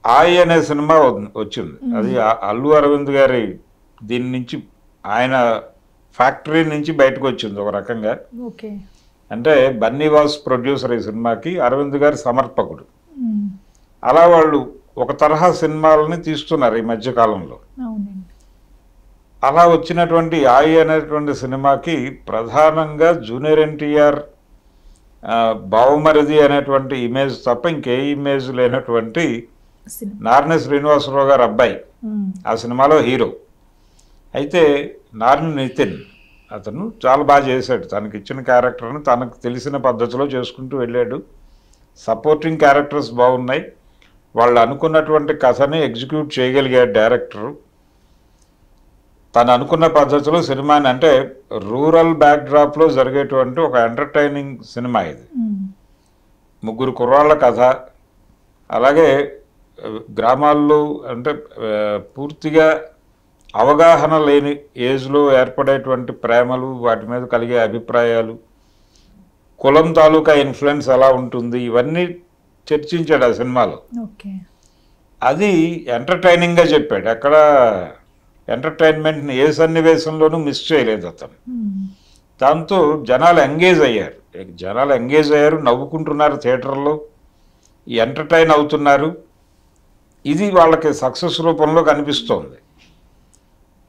ఆయి అనే సినిమా వచ్చింది. అది అల్లు అరవింద్ గారి దీని నుంచి ఆయన ఫ్యాక్టరీ నుంచి బయటకు వచ్చింది ఒక రకంగా. ఓకే. అంటే బన్నీవాస్ ప్రొడ్యూసర్ ఈ సినిమాకి, అరవింద్ గారి సమర్పకుడు. అలా వాళ్ళు ఒక తరహా సినిమాలని తీస్తున్నారు ఈ మధ్యకాలంలో. అలా వచ్చినటువంటి ఆయి అనేటువంటి సినిమాకి ప్రధానంగా జూనియర్ ఎన్టీఆర్ బావమరిది అనేటువంటి ఇమేజ్ తప్ప ఇంకే ఇమేజ్ లేనటువంటి నార్ని శ్రీనివాసరావు గారు అబ్బాయి ఆ సినిమాలో హీరో. అయితే నార్ని నితిన్ అతను చాలా బాగా చేశాడు. తనకి ఇచ్చిన క్యారెక్టర్ని తనకు తెలిసిన పద్ధతిలో చేసుకుంటూ వెళ్ళాడు. సపోర్టింగ్ క్యారెక్టర్స్ బాగున్నాయి. వాళ్ళు అనుకున్నటువంటి కథని ఎగ్జిక్యూట్ చేయగలిగాడు డైరెక్టరు. తను అనుకున్న పద్ధతిలో సినిమాని, అంటే రూరల్ బ్యాక్డ్రాప్లో జరిగేటువంటి ఒక ఎంటర్టైనింగ్ సినిమా ఇది. ముగ్గురు కుర్రాళ్ళ కథ, అలాగే గ్రామాల్లో అంటే పూర్తిగా అవగాహన లేని ఏజ్లో ఏర్పడేటువంటి ప్రేమలు, వాటి మీద కలిగే అభిప్రాయాలు, కులం తాలూకా ఇన్ఫ్లుయెన్స్ ఎలా ఉంటుంది, ఇవన్నీ చర్చించాడు ఆ సినిమాలో. అది ఎంటర్టైనింగ్గా చెప్పాడు. ఎక్కడ ఎంటర్టైన్మెంట్ని ఏ సన్నివేశంలోనూ మిస్ చేయలేదు అతను. దాంతో జనాలు ఎంగేజ్ అయ్యారు, నవ్వుకుంటున్నారు థియేటర్లో, ఎంటర్టైన్ అవుతున్నారు. ఇది వాళ్ళకి సక్సెస్ రూపంలో కనిపిస్తోంది.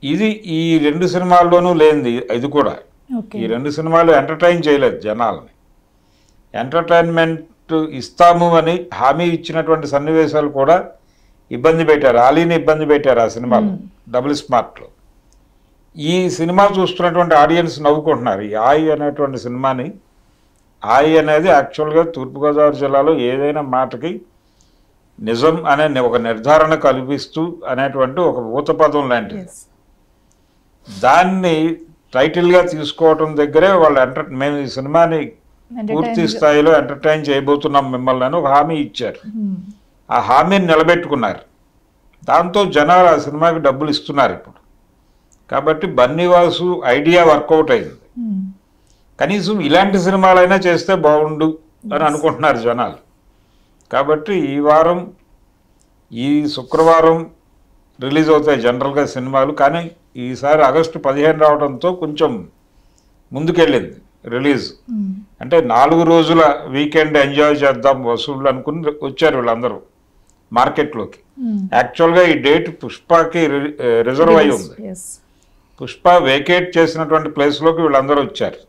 ఇది ఈ రెండు సినిమాల్లోనూ లేనిది. ఇది కూడా ఈ రెండు సినిమాలు ఎంటర్టైన్ చేయలేదు జనాల్ని. ఎంటర్టైన్మెంట్ ఇస్తాము అని హామీ ఇచ్చినటువంటి సన్నివేశాలు కూడా ఇబ్బంది పెట్టారు. ఆలీని ఇబ్బంది పెట్టారు ఆ సినిమాలో, డబుల్ స్మార్ట్లో. ఈ సినిమా చూస్తున్నటువంటి ఆడియన్స్ నవ్వుకుంటున్నారు. ఈ ఆయి అనేటువంటి సినిమాని, ఆయి అనేది యాక్చువల్గా తూర్పుగోదావరి జిల్లాలో ఏదైనా మాటకి నిజం అనే ఒక నిర్ధారణ కల్పిస్తూ అనేటువంటి ఒక ఊతపదం లాంటిది. దాన్ని టైటిల్గా తీసుకోవటం దగ్గరే వాళ్ళు మేము ఈ సినిమాని పూర్తి స్థాయిలో ఎంటర్టైన్ చేయబోతున్నాం మిమ్మల్ని అని ఒక హామీ ఇచ్చారు. ఆ హామీని నిలబెట్టుకున్నారు. దాంతో జనాలు ఆ సినిమాకి డబ్బులు ఇస్తున్నారు ఇప్పుడు. కాబట్టి బన్నీవాసు ఐడియా వర్కౌట్ అయింది. కనీసం ఇలాంటి సినిమాలైనా చేస్తే బాగుండు అని అనుకుంటున్నారు జనాలు. కాబట్టి ఈ శుక్రవారం రిలీజ్ అవుతాయి జనరల్గా సినిమాలు. కానీ ఈసారి ఆగస్టు 15 రావడంతో కొంచెం ముందుకెళ్ళింది రిలీజ్. అంటే 4 రోజుల వీకెండ్ ఎంజాయ్ చేద్దాం వసూళ్ళు అనుకుని వచ్చారు వీళ్ళందరూ మార్కెట్లోకి. యాక్చువల్గా ఈ డేట్ పుష్పకి రిజర్వ్ అయి ఉంది. పుష్ప వేకేట్ చేసినటువంటి ప్లేస్లోకి వీళ్ళందరూ వచ్చారు.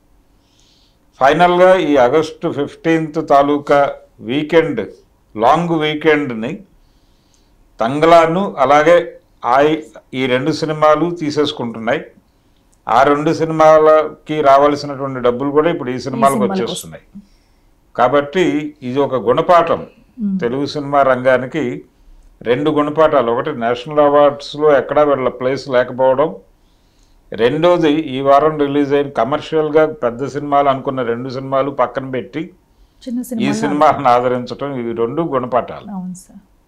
ఫైనల్గా ఈ ఆగస్టు 15 తాలూకా వీకెండ్, లాంగ్ వీకెండ్ని తంగలాను అలాగే ఈ 2 సినిమాలు తీసేసుకుంటున్నాయి. ఆ 2 సినిమాలకి రావాల్సినటువంటి డబ్బులు కూడా ఇప్పుడు ఈ సినిమాలకు వచ్చేస్తున్నాయి. కాబట్టి ఇది ఒక గుణపాఠం తెలుగు సినిమా రంగానికి. 2 గుణపాఠాలు. ఒకటి, నేషనల్ అవార్డ్స్లో ఎక్కడా వీళ్ళ ప్లేస్ లేకపోవడం. రెండోది, ఈ వారం రిలీజ్ అయిన కమర్షియల్గా పెద్ద సినిమాలు అనుకున్న 2 సినిమాలు పక్కన పెట్టి ఈ సినిమాలను ఆదరించడం. ఇవి 2 గుణపాఠాలు.